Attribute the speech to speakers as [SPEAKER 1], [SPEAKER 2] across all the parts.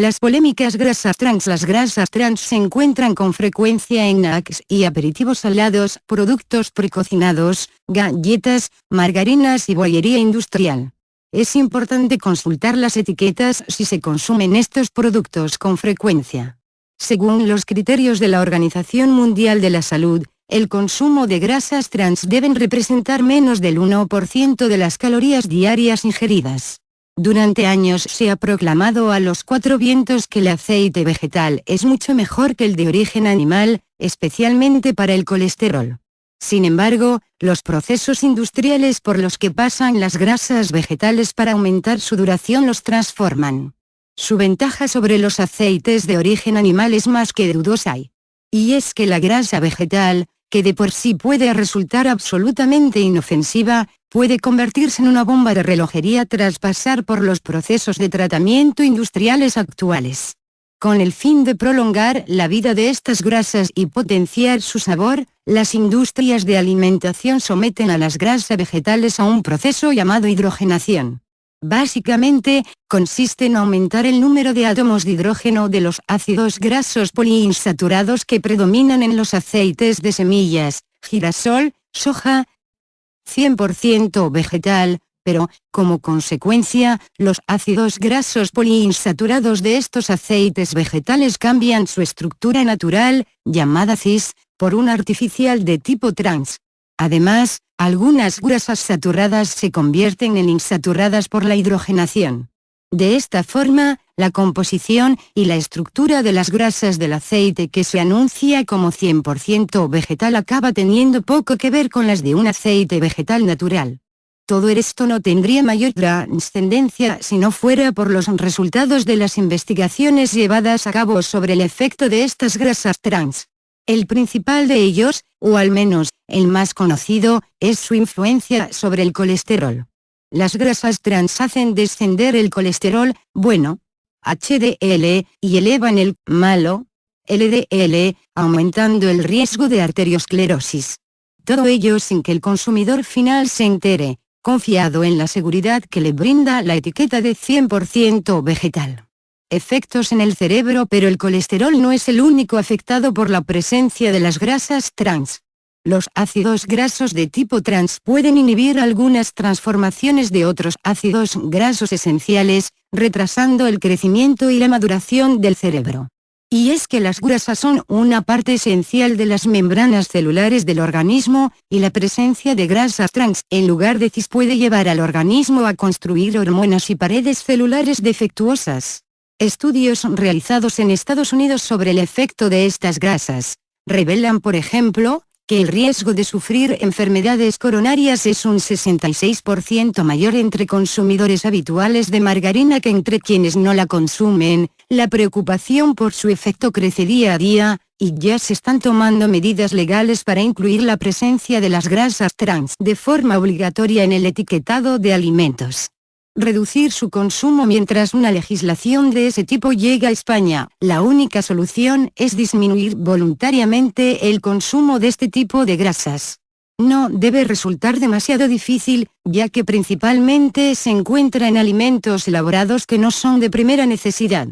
[SPEAKER 1] Las polémicas grasas trans. Las grasas trans se encuentran con frecuencia en snacks y aperitivos salados, productos precocinados, galletas, margarinas y bollería industrial. Es importante consultar las etiquetas si se consumen estos productos con frecuencia. Según los criterios de la Organización Mundial de la Salud, el consumo de grasas trans deben representar menos del 1% de las calorías diarias ingeridas. Durante años se ha proclamado a los cuatro vientos que el aceite vegetal es mucho mejor que el de origen animal, especialmente para el colesterol. Sin embargo, los procesos industriales por los que pasan las grasas vegetales para aumentar su duración los transforman. Su ventaja sobre los aceites de origen animal es más que dudosa. Y es que la grasa vegetal, que de por sí puede resultar absolutamente inofensiva, puede convertirse en una bomba de relojería tras pasar por los procesos de tratamiento industriales actuales. Con el fin de prolongar la vida de estas grasas y potenciar su sabor, las industrias de alimentación someten a las grasas vegetales a un proceso llamado hidrogenación. Básicamente, consiste en aumentar el número de átomos de hidrógeno de los ácidos grasos poliinsaturados que predominan en los aceites de semillas, girasol, soja, 100% vegetal, pero, como consecuencia, los ácidos grasos poliinsaturados de estos aceites vegetales cambian su estructura natural, llamada cis, por una artificial de tipo trans. Además, algunas grasas saturadas se convierten en insaturadas por la hidrogenación. De esta forma, la composición y la estructura de las grasas del aceite que se anuncia como 100% vegetal acaba teniendo poco que ver con las de un aceite vegetal natural. Todo esto no tendría mayor trascendencia si no fuera por los resultados de las investigaciones llevadas a cabo sobre el efecto de estas grasas trans. El principal de ellos, o al menos, el más conocido, es su influencia sobre el colesterol. Las grasas trans hacen descender el colesterol bueno, HDL, y elevan el malo, LDL, aumentando el riesgo de arteriosclerosis. Todo ello sin que el consumidor final se entere, confiado en la seguridad que le brinda la etiqueta de 100% vegetal. Efectos en el cerebro. Pero el colesterol no es el único afectado por la presencia de las grasas trans. Los ácidos grasos de tipo trans pueden inhibir algunas transformaciones de otros ácidos grasos esenciales, retrasando el crecimiento y la maduración del cerebro. Y es que las grasas son una parte esencial de las membranas celulares del organismo, y la presencia de grasas trans en lugar de cis puede llevar al organismo a construir hormonas y paredes celulares defectuosas. Estudios realizados en Estados Unidos sobre el efecto de estas grasas revelan, por ejemplo, que el riesgo de sufrir enfermedades coronarias es un 66% mayor entre consumidores habituales de margarina que entre quienes no la consumen. La preocupación por su efecto crece día a día, y ya se están tomando medidas legales para incluir la presencia de las grasas trans de forma obligatoria en el etiquetado de alimentos. Reducir su consumo mientras una legislación de ese tipo llega a España. La única solución es disminuir voluntariamente el consumo de este tipo de grasas. No debe resultar demasiado difícil, ya que principalmente se encuentra en alimentos elaborados que no son de primera necesidad.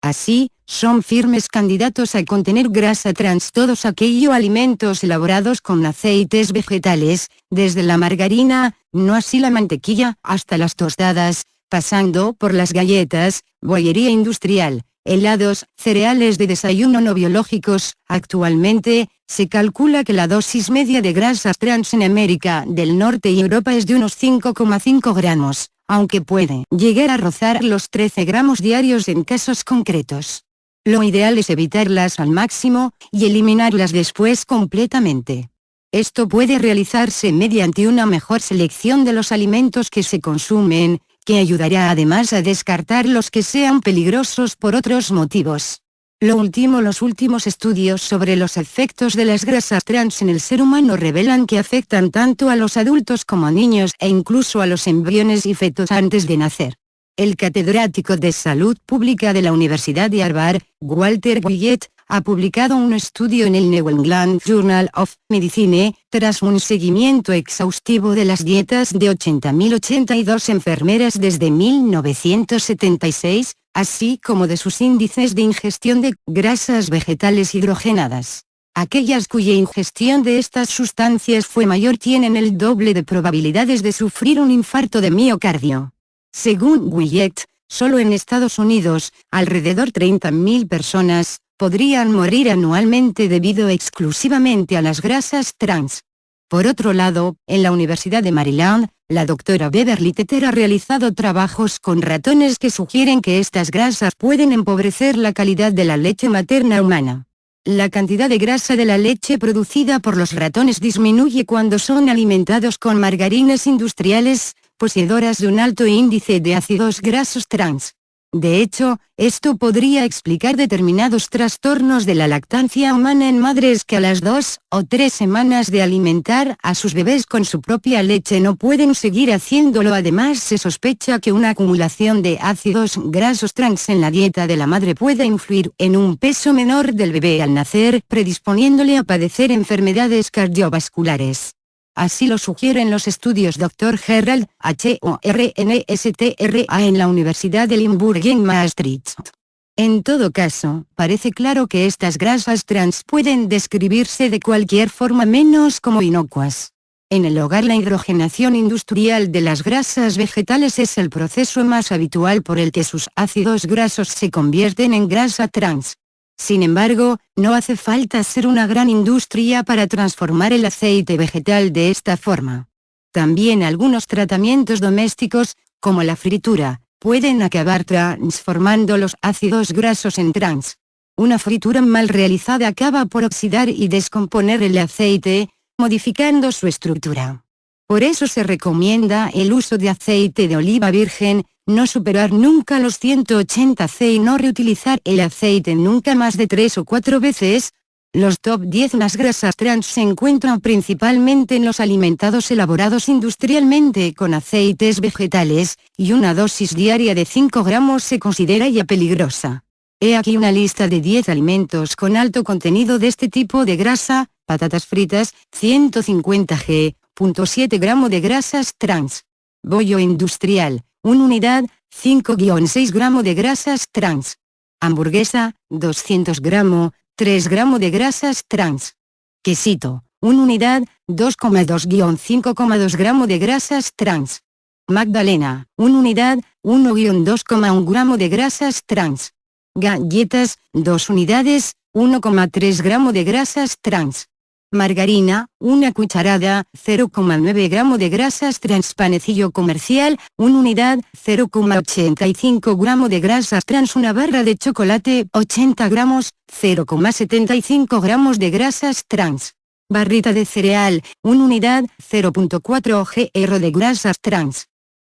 [SPEAKER 1] Así, son firmes candidatos a contener grasa trans todos aquellos alimentos elaborados con aceites vegetales, desde la margarina, no así la mantequilla, hasta las tostadas, pasando por las galletas, bollería industrial, helados, cereales de desayuno no biológicos. Actualmente, se calcula que la dosis media de grasas trans en América del Norte y Europa es de unos 5,5 gramos, aunque puede llegar a rozar los 13 gramos diarios en casos concretos. Lo ideal es evitarlas al máximo, y eliminarlas después completamente. Esto puede realizarse mediante una mejor selección de los alimentos que se consumen, que ayudará además a descartar los que sean peligrosos por otros motivos. Los últimos estudios sobre los efectos de las grasas trans en el ser humano revelan que afectan tanto a los adultos como a niños e incluso a los embriones y fetos antes de nacer. El catedrático de Salud Pública de la Universidad de Harvard, Walter Willett, ha publicado un estudio en el New England Journal of Medicine, tras un seguimiento exhaustivo de las dietas de 80.082 enfermeras desde 1976, así como de sus índices de ingestión de grasas vegetales hidrogenadas. Aquellas cuya ingestión de estas sustancias fue mayor tienen el doble de probabilidades de sufrir un infarto de miocardio. Según Willett, solo en Estados Unidos, alrededor 30.000 personas podrían morir anualmente debido exclusivamente a las grasas trans. Por otro lado, en la Universidad de Maryland, la doctora Beverly Tetter ha realizado trabajos con ratones que sugieren que estas grasas pueden empobrecer la calidad de la leche materna humana. La cantidad de grasa de la leche producida por los ratones disminuye cuando son alimentados con margarinas industriales, poseedoras de un alto índice de ácidos grasos trans. De hecho, esto podría explicar determinados trastornos de la lactancia humana en madres que a las 2 o 3 semanas de alimentar a sus bebés con su propia leche no pueden seguir haciéndolo. Además, se sospecha que una acumulación de ácidos grasos trans en la dieta de la madre puede influir en un peso menor del bebé al nacer, predisponiéndole a padecer enfermedades cardiovasculares. Así lo sugieren los estudios Dr. Gerald Hornstra en la Universidad de Limburg en Maastricht. En todo caso, parece claro que estas grasas trans pueden describirse de cualquier forma menos como inocuas. En el hogar, la hidrogenación industrial de las grasas vegetales es el proceso más habitual por el que sus ácidos grasos se convierten en grasa trans. Sin embargo, no hace falta ser una gran industria para transformar el aceite vegetal de esta forma. También algunos tratamientos domésticos, como la fritura, pueden acabar transformando los ácidos grasos en trans. Una fritura mal realizada acaba por oxidar y descomponer el aceite, modificando su estructura. Por eso se recomienda el uso de aceite de oliva virgen, no superar nunca los 180 C y no reutilizar el aceite nunca más de 3 o 4 veces. Los top 10 más grasas trans se encuentran principalmente en los alimentados elaborados industrialmente con aceites vegetales, y una dosis diaria de 5 gramos se considera ya peligrosa. He aquí una lista de 10 alimentos con alto contenido de este tipo de grasa: patatas fritas, 150 g, 0.7 gramo de grasas trans. Bollo industrial, 1 unidad, 5-6 gramos de grasas trans. Hamburguesa, 200 gramos, 3 gramos de grasas trans. Quesito, 1 unidad, 2,2-5,2 gramos de grasas trans. Magdalena, 1 unidad, 1-2,1 gramo de grasas trans. Galletas, 2 unidades, 1,3 gramo de grasas trans. Margarina, 1 cucharada, 0,9 gramo de grasas trans. Panecillo comercial, 1 unidad, 0,85 gramo de grasas trans. Una barra de chocolate, 80 gramos, 0,75 gramos de grasas trans. Barrita de cereal, 1 unidad, 0,4 gr de grasas trans.